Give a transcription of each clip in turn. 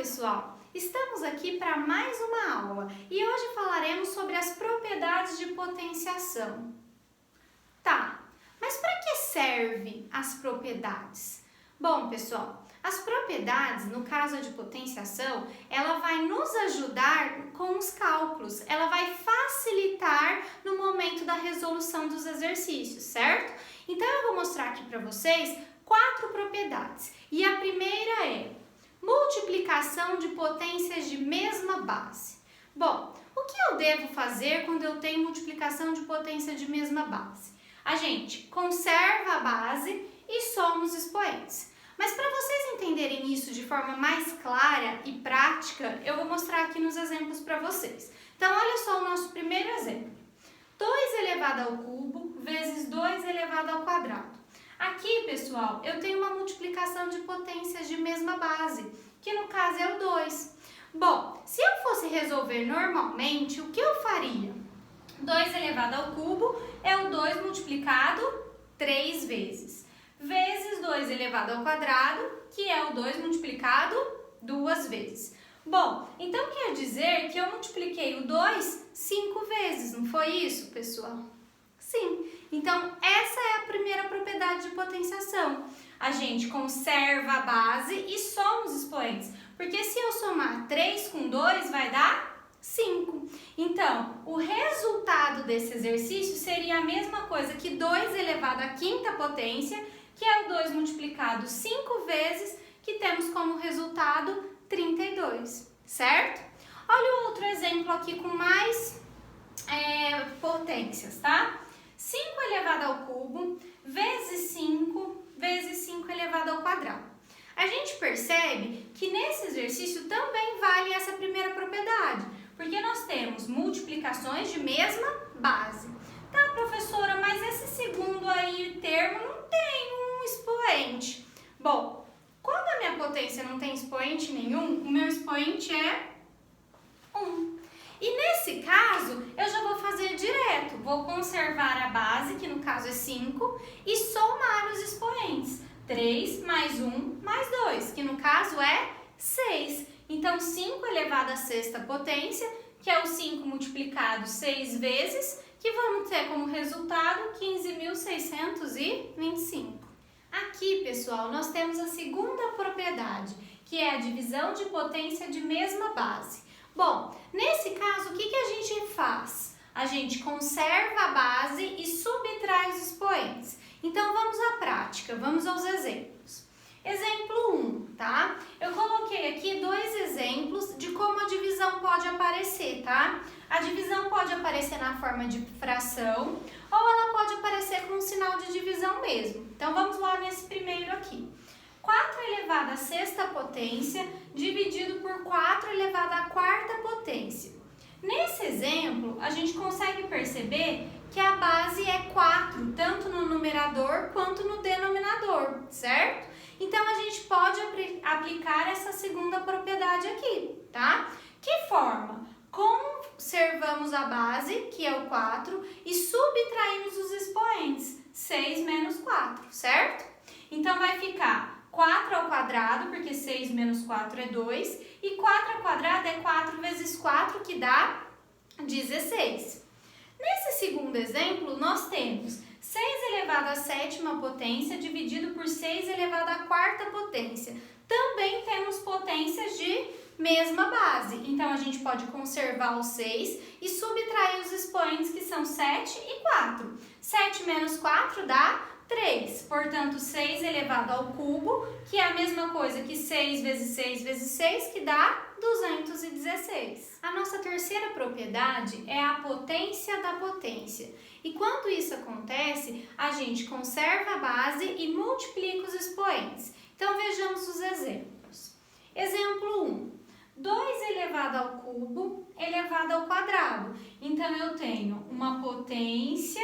pessoal! Estamos aqui para mais uma aula e hoje falaremos sobre as propriedades de potenciação. Tá, mas para que servem as propriedades? Bom, pessoal, as propriedades, no caso de potenciação, ela vai nos ajudar com os cálculos, ela vai facilitar no momento da resolução dos exercícios, certo? Então eu vou mostrar aqui para vocês 4 propriedades e a primeira é multiplicação de potências de mesma base. Bom, o que eu devo fazer quando eu tenho multiplicação de potência de mesma base? A gente conserva a base e soma os expoentes. Mas para vocês entenderem isso de forma mais clara e prática, eu vou mostrar aqui nos exemplos para vocês. Então, olha só o nosso primeiro exemplo. 2 elevado ao cubo vezes 2 elevado ao quadrado. Aqui, pessoal, eu tenho uma multiplicação de potências de mesma base, que no caso é o 2. Bom, se eu fosse resolver normalmente, o que eu faria? 2 elevado ao cubo é o 2 multiplicado 3 vezes, vezes 2 elevado ao quadrado, que é o 2 multiplicado 2 vezes. Bom, então quer dizer que eu multipliquei o 2 5 vezes, não foi isso, pessoal? Sim, então essa é a primeira propriedade de potenciação. A gente conserva a base e soma os expoentes, porque se eu somar 3 com 2 vai dar 5. Então, o resultado desse exercício seria a mesma coisa que 2 elevado à quinta potência, que é o 2 multiplicado 5 vezes, que temos como resultado 32, certo? Olha o outro exemplo aqui com mais potências, tá? 5 elevado ao cubo vezes 5 vezes 5 elevado ao quadrado. A gente percebe que nesse exercício também vale essa primeira propriedade, porque nós temos multiplicações de mesma base. Tá, professora, mas esse segundo aí termo não tem um expoente. Bom, quando a minha potência não tem expoente nenhum, o meu expoente é 1. E nesse caso, eu já vou fazer direto. Vou conservar a base, que no caso é 5, e somar os expoentes. 3 mais 1 mais 2, que no caso é 6. Então, 5 elevado à sexta potência, que é o 5 multiplicado 6 vezes, que vamos ter como resultado 15.625. Aqui, pessoal, nós temos a segunda propriedade, que é a divisão de potência de mesma base. Bom, nesse caso, o que a gente faz? A gente conserva a base e subtrai os expoentes. Então, vamos à prática, vamos aos exemplos. Exemplo 1, tá? Eu coloquei aqui 2 exemplos de como a divisão pode aparecer, tá? A divisão pode aparecer na forma de fração ou ela pode aparecer com um sinal de divisão mesmo. Então, vamos lá nesse primeiro aqui. 4 elevado à sexta potência dividido por 4 elevado à quarta potência. Nesse exemplo, a gente consegue perceber que a base é 4, tanto no numerador quanto no denominador, certo? Então, a gente pode aplicar essa segunda propriedade aqui, tá? Que forma? Conservamos a base, que é o 4, e subtraímos os expoentes, 6 menos 4, certo? Então, vai ficar 4 ao quadrado, porque 6 menos 4 é 2, e 4 ao quadrado é 4 vezes 4, que dá 16. Nesse segundo exemplo, nós temos 6 elevado à sétima potência dividido por 6 elevado à quarta potência. Também temos potências de mesma base, então a gente pode conservar o 6 e subtrair os expoentes, que são 7 e 4. 7 menos 4 dá 3, portanto 6 elevado ao cubo, que é a mesma coisa que 6 vezes 6 vezes 6, que dá 216. A nossa terceira propriedade é a potência da potência. E quando isso acontece, a gente conserva a base e multiplica os expoentes. Então vejamos os exemplos. Exemplo 1. 2 elevado ao cubo elevado ao quadrado. Então, eu tenho uma potência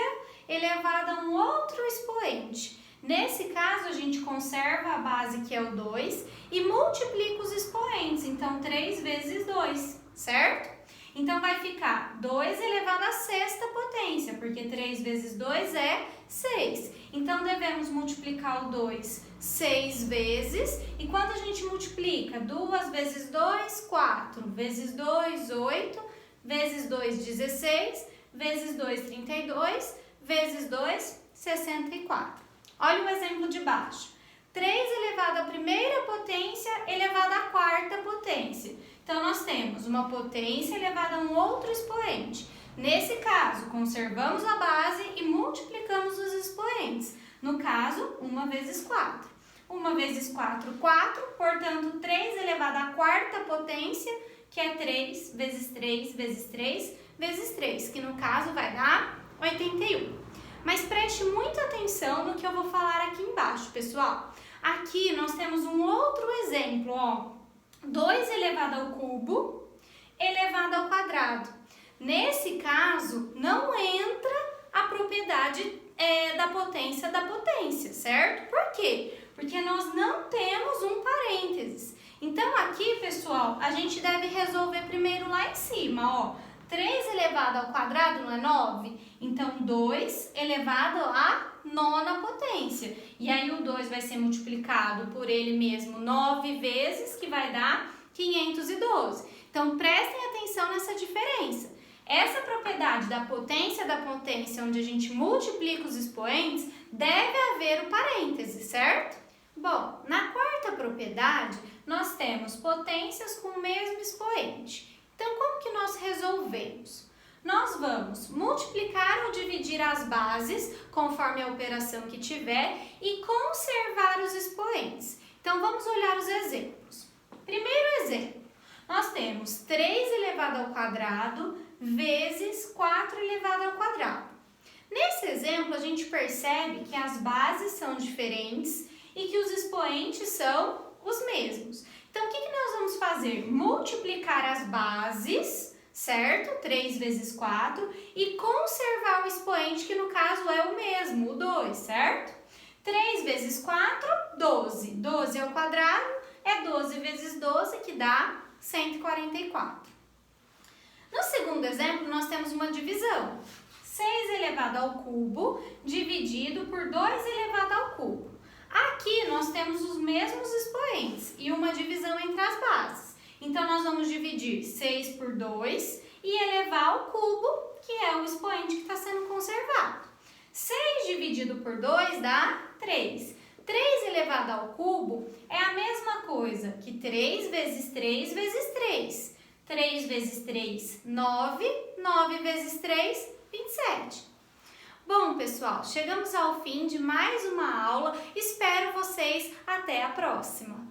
elevada a um outro expoente. Nesse caso, a gente conserva a base, que é o 2, e multiplica os expoentes. Então, 3 vezes 2, certo? Então, vai ficar 2 elevado à sexta potência, porque 3 vezes 2 é 6. Então, devemos multiplicar o 2 6 vezes, e quando a gente multiplica 2 vezes 2, 4, vezes 2, 8, vezes 2, 16, vezes 2, 32, vezes 2, 64. Olha o exemplo de baixo. 3 elevado à primeira potência elevado à quarta potência. Então, nós temos uma potência elevada a um outro expoente. Nesse caso, conservamos a base e multiplicamos os expoentes. No caso, 1 vezes 4. 1 vezes 4, 4. Portanto, 3 elevado à quarta potência, que é 3 vezes 3 vezes 3 vezes 3, que no caso vai dar 81. Mas preste muita atenção no que eu vou falar aqui embaixo, pessoal. Aqui nós temos um outro exemplo, ó. 2 elevado ao cubo elevado ao quadrado. Nesse caso, não entra a propriedade da potência, certo? Por quê? Porque nós não temos um parênteses. Então, aqui, pessoal, a gente deve resolver primeiro lá em cima, ó. 3 elevado ao quadrado não é 9? Então, 2 elevado à nona potência. E aí, o 2 vai ser multiplicado por ele mesmo 9 vezes, que vai dar 512. Então, prestem atenção nessa diferença. Essa propriedade da potência, onde a gente multiplica os expoentes, deve haver o parêntese, certo? Bom, na quarta propriedade, nós temos potências com o mesmo expoente. Então, como que nós resolvemos? Nós vamos multiplicar ou dividir as bases, conforme a operação que tiver, e conservar os expoentes. Então, vamos olhar os exemplos. Primeiro exemplo, nós temos 3 elevado ao quadrado vezes 4 elevado ao quadrado. Nesse exemplo, a gente percebe que as bases são diferentes e que os expoentes são os mesmos. Então, o que nós vamos fazer? Multiplicar as bases, certo? 3 vezes 4, e conservar o expoente, que no caso é o mesmo, o 2, certo? 3 vezes 4, 12. 12 ao quadrado é 12 vezes 12, que dá 144. No segundo exemplo, nós temos uma divisão. 6 elevado ao cubo dividido por 2 elevado ao cubo. Aqui nós temos os mesmos expoentes e uma divisão entre as bases. Então, nós vamos dividir 6 por 2 e elevar ao cubo, que é o expoente que está sendo conservado. 6 dividido por 2 dá 3. 3 elevado ao cubo é a mesma coisa que 3 vezes 3 vezes 3. 3 vezes 3, 9. 9 vezes 3, 27. Bom, pessoal, chegamos ao fim de mais uma aula. Espero vocês até a próxima.